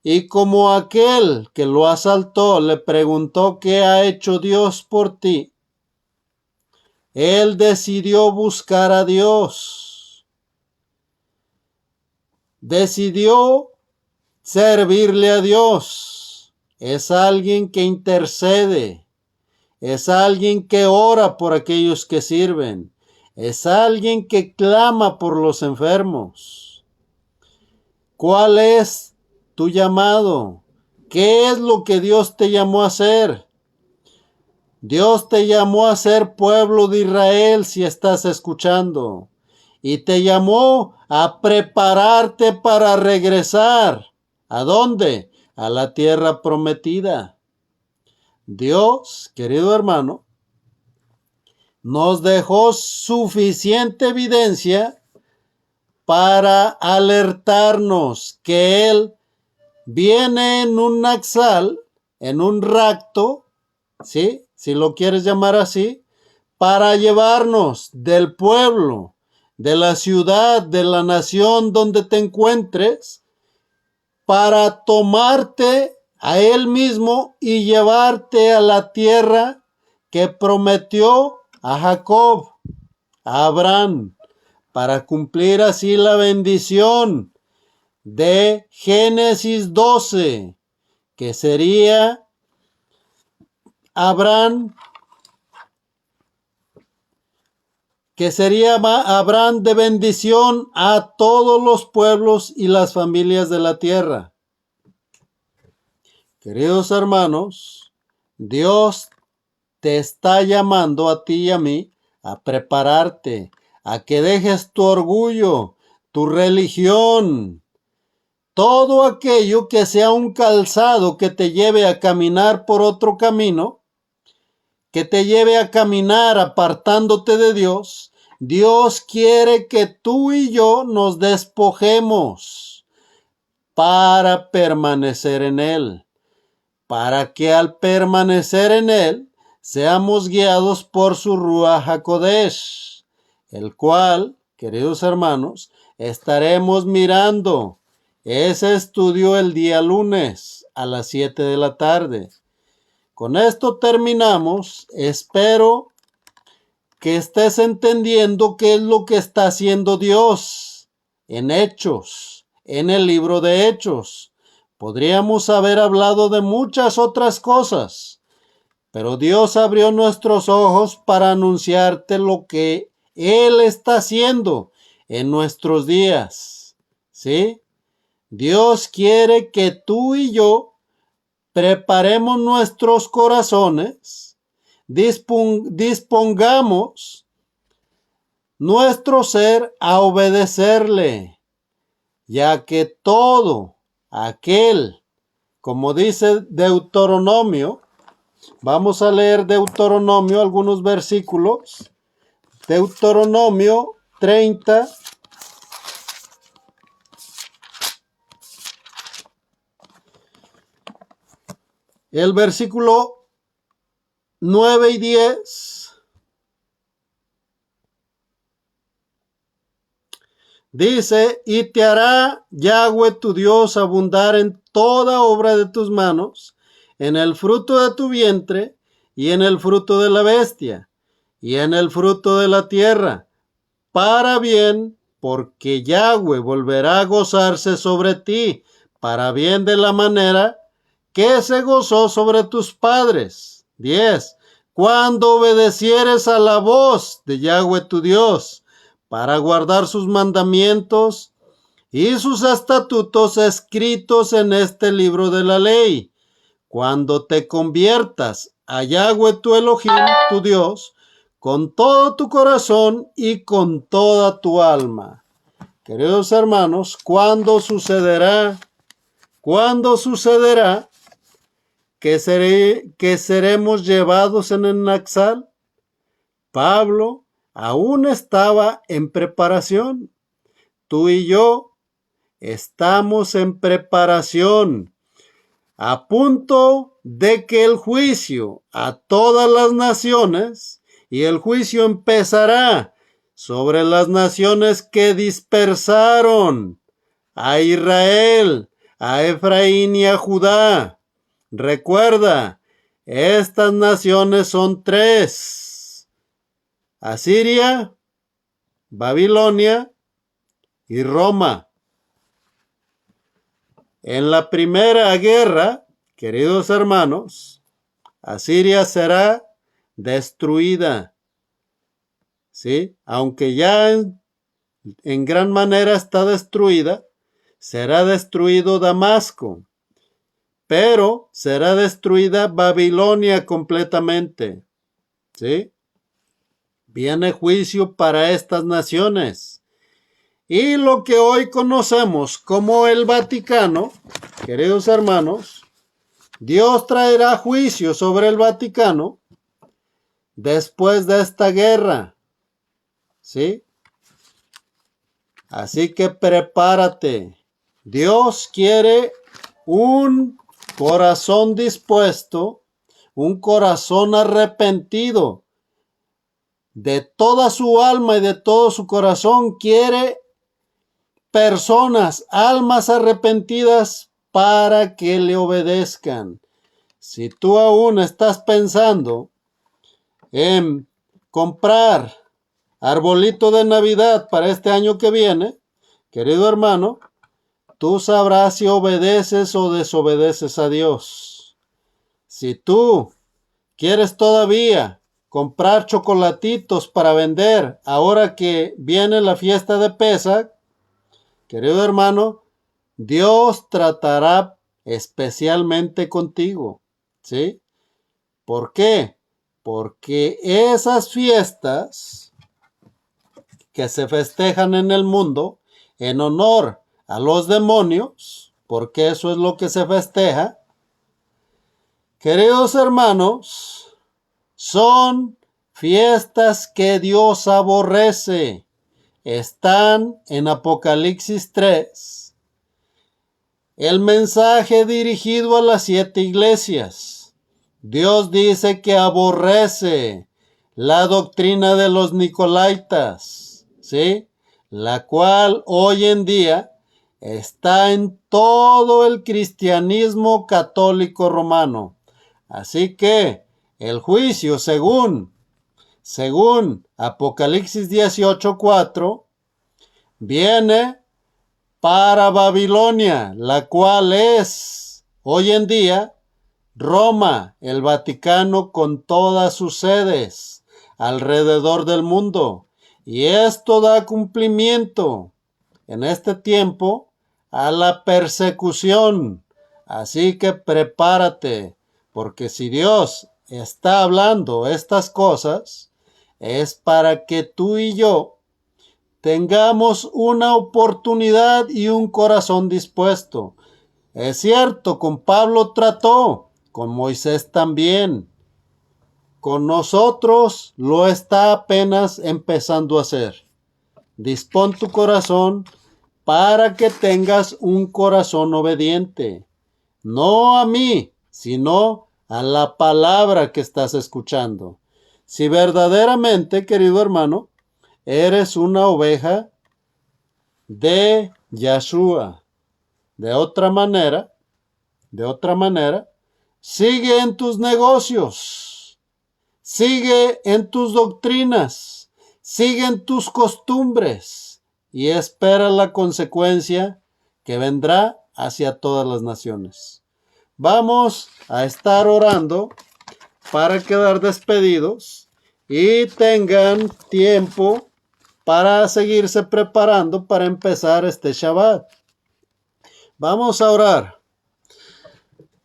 Speaker 1: Y como aquel que lo asaltó le preguntó qué ha hecho Dios por ti, él decidió buscar a Dios. Decidió servirle a Dios. Es alguien que intercede. Es alguien que ora por aquellos que sirven. Es alguien que clama por los enfermos. ¿Cuál es tu llamado? ¿Qué es lo que Dios te llamó a hacer? Dios te llamó a ser pueblo de Israel, si estás escuchando. Y te llamó a prepararte para regresar. ¿A dónde? A la tierra prometida. Dios, querido hermano, nos dejó suficiente evidencia para alertarnos que Él viene en un naxal, en un rapto, ¿sí? Si lo quieres llamar así, para llevarnos del pueblo, de la ciudad, de la nación donde te encuentres, para tomarte a Él mismo y llevarte a la tierra que prometió a Jacob, a Abraham, para cumplir así la bendición de Génesis 12, que sería Abraham, de bendición a todos los pueblos y las familias de la tierra. Queridos hermanos, Dios te está llamando a ti y a mí a prepararte, a que dejes tu orgullo, tu religión, todo aquello que sea un calzado que te lleve a caminar por otro camino, que te lleve a caminar apartándote de Dios. Dios quiere que tú y yo nos despojemos para permanecer en Él, para que al permanecer en Él seamos guiados por su Ruach HaKodesh, el cual, queridos hermanos, estaremos mirando ese estudio el día lunes a las 7 de la tarde. Con esto terminamos. Espero que estés entendiendo qué es lo que está haciendo Dios en Hechos, en el libro de Hechos. Podríamos haber hablado de muchas otras cosas, pero Dios abrió nuestros ojos para anunciarte lo que Él está haciendo en nuestros días. ¿Sí? Dios quiere que tú y yo preparemos nuestros corazones, dispongamos nuestro ser a obedecerle, ya que todo aquel, como dice Deuteronomio, vamos a leer Deuteronomio, algunos versículos. Deuteronomio 30. El versículo 9 y 10. Dice, y te hará Yahweh tu Dios abundar en toda obra de tus manos, en el fruto de tu vientre, y en el fruto de la bestia, y en el fruto de la tierra, para bien, porque Yahweh volverá a gozarse sobre ti, para bien de la manera que se gozó sobre tus padres. 10. Cuando obedecieres a la voz de Yahweh tu Dios, para guardar sus mandamientos y sus estatutos escritos en este libro de la ley, cuando te conviertas a Yahweh tu Elohim, tu Dios, con todo tu corazón y con toda tu alma. Queridos hermanos, ¿cuándo sucederá que seremos llevados en el Naxal? Pablo aún estaba en preparación. Tú y yo estamos en preparación, a punto de que el juicio a todas las naciones, y el juicio empezará sobre las naciones que dispersaron a Israel, a Efraín y a Judá. Recuerda, estas naciones son tres: Asiria, Babilonia y Roma. En la primera guerra, queridos hermanos, Asiria será destruida, ¿sí? Aunque ya en gran manera está destruida, será destruido Damasco, pero será destruida Babilonia completamente, ¿sí? Viene juicio para estas naciones. Y lo que hoy conocemos como el Vaticano, queridos hermanos, Dios traerá juicio sobre el Vaticano después de esta guerra, ¿sí? Así que prepárate. Dios quiere un corazón dispuesto, un corazón arrepentido. De toda su alma y de todo su corazón quiere personas, almas arrepentidas para que le obedezcan. Si tú aún estás pensando en comprar arbolito de Navidad para este año que viene, querido hermano, tú sabrás si obedeces o desobedeces a Dios. Si tú quieres todavía comprar chocolatitos para vender ahora que viene la fiesta de Pesach, querido hermano, Dios tratará especialmente contigo, ¿sí? ¿Por qué? Porque esas fiestas que se festejan en el mundo en honor a los demonios, porque eso es lo que se festeja, queridos hermanos, son fiestas que Dios aborrece. Están en Apocalipsis 3. El mensaje dirigido a las 7 iglesias. Dios dice que aborrece la doctrina de los Nicolaitas, ¿sí? La cual hoy en día está en todo el cristianismo católico romano. Así que el juicio, según Apocalipsis 18:4, viene para Babilonia, la cual es hoy en día Roma, el Vaticano con todas sus sedes alrededor del mundo. Y esto da cumplimiento en este tiempo a la persecución. Así que prepárate, porque si Dios está hablando estas cosas, es para que tú y yo tengamos una oportunidad y un corazón dispuesto. Es cierto, con Pablo trató, con Moisés también. Con nosotros lo está apenas empezando a hacer. Dispón tu corazón para que tengas un corazón obediente, no a mí, sino a la palabra que estás escuchando. Si verdaderamente, querido hermano, eres una oveja de Yahshua, de otra manera, sigue en tus negocios, sigue en tus doctrinas, sigue en tus costumbres y espera la consecuencia que vendrá hacia todas las naciones. Vamos a estar orando para quedar despedidos y tengan tiempo para seguirse preparando para empezar este Shabbat. Vamos a orar.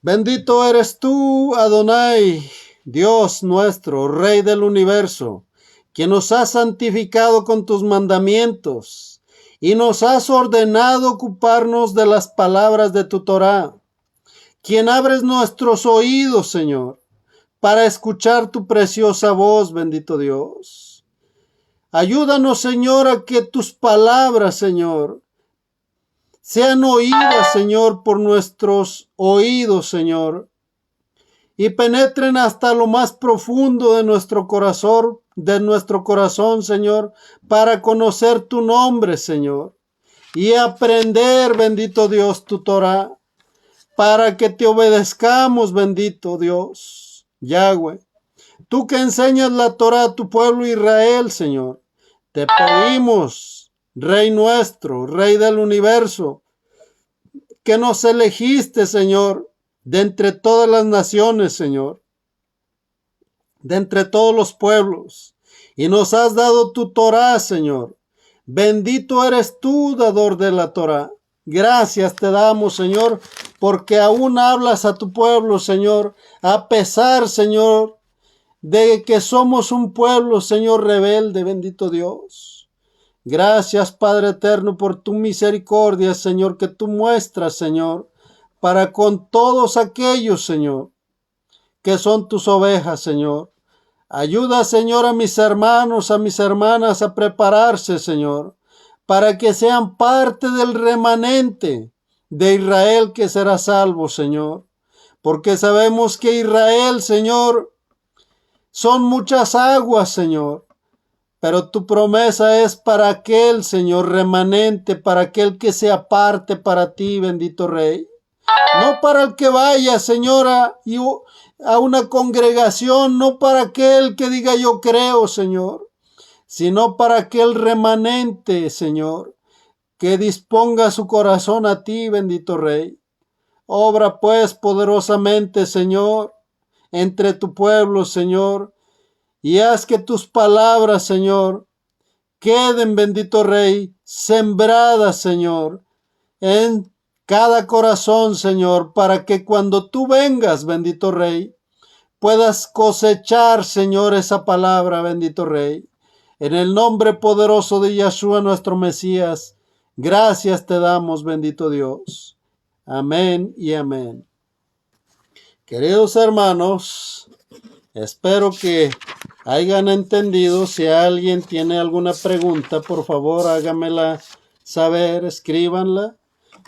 Speaker 1: Bendito eres tú, Adonai, Dios nuestro, Rey del universo, que nos has santificado con tus mandamientos y nos has ordenado ocuparnos de las palabras de tu Torá, quien abres nuestros oídos, Señor, para escuchar tu preciosa voz, bendito Dios. Ayúdanos, Señor, a que tus palabras, Señor, sean oídas, Señor, por nuestros oídos, Señor, y penetren hasta lo más profundo de nuestro corazón, Señor, para conocer tu nombre, Señor, y aprender, bendito Dios, tu Torá, para que te obedezcamos, bendito Dios, Yahweh. Tú que enseñas la Torá a tu pueblo Israel, Señor, te pedimos, Rey nuestro, Rey del universo, que nos elegiste, Señor, de entre todas las naciones, Señor, de entre todos los pueblos, y nos has dado tu Torá, Señor. Bendito eres tú, dador de la Torá. Gracias te damos, Señor, porque aún hablas a tu pueblo, Señor, a pesar, Señor, de que somos un pueblo, Señor, rebelde, bendito Dios. Gracias, Padre eterno, por tu misericordia, Señor, que tú muestras, Señor, para con todos aquellos, Señor, que son tus ovejas, Señor. Ayuda, Señor, a mis hermanos, a mis hermanas a prepararse, Señor, para que sean parte del remanente de Israel que será salvo, Señor. Porque sabemos que Israel, Señor, son muchas aguas, Señor. Pero tu promesa es para aquel, Señor, remanente, para aquel que se aparte para ti, bendito Rey. No para el que vaya, Señora, a una congregación, no para aquel que diga yo creo, Señor, sino para aquel remanente, Señor, que disponga su corazón a ti, bendito Rey. Obra pues poderosamente, Señor, entre tu pueblo, Señor, y haz que tus palabras, Señor, queden, bendito Rey, sembradas, Señor, en cada corazón, Señor, para que cuando tú vengas, bendito Rey, puedas cosechar, Señor, esa palabra, bendito Rey. En el nombre poderoso de Yahshua, nuestro Mesías, gracias te damos, bendito Dios. Amén y amén. Queridos hermanos, espero que hayan entendido. Si alguien tiene alguna pregunta, por favor, hágamela saber, escríbanla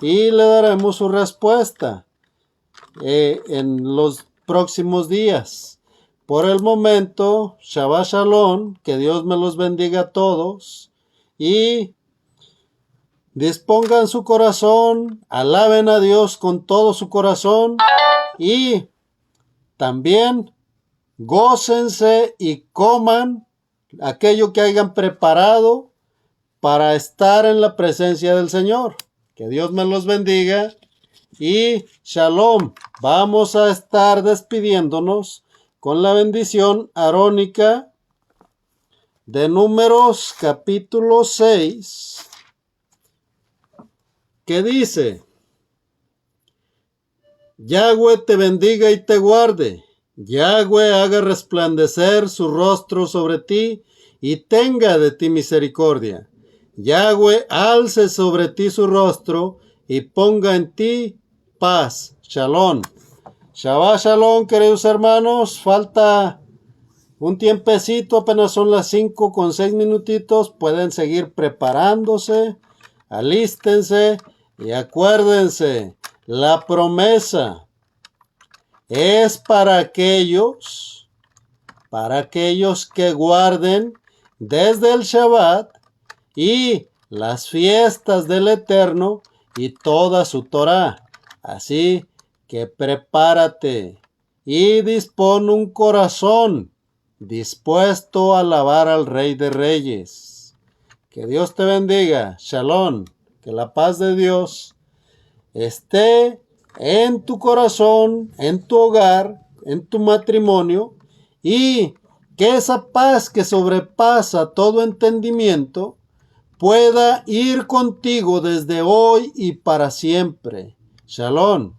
Speaker 1: y le daremos su respuesta en los próximos días. Por el momento, Shabbat Shalom, que Dios me los bendiga a todos y dispongan su corazón, alaben a Dios con todo su corazón y también gócense y coman aquello que hayan preparado para estar en la presencia del Señor. Que Dios me los bendiga y Shalom. Vamos a estar despidiéndonos con la bendición arónica de Números capítulo 6, que dice: Yahweh te bendiga y te guarde. Yahweh haga resplandecer su rostro sobre ti y tenga de ti misericordia. Yahweh alce sobre ti su rostro y ponga en ti paz. paz. Shalom. Shabbat shalom, queridos hermanos. Falta un tiempecito, apenas son las 5:06. Pueden seguir preparándose. Alístense y acuérdense, la promesa es para aquellos que guarden desde el Shabbat y las fiestas del Eterno y toda su Torah. Así que prepárate y dispón un corazón dispuesto a alabar al Rey de Reyes. Que Dios te bendiga. Shalom. Que la paz de Dios esté en tu corazón, en tu hogar, en tu matrimonio, y que esa paz que sobrepasa todo entendimiento pueda ir contigo desde hoy y para siempre. Shalom.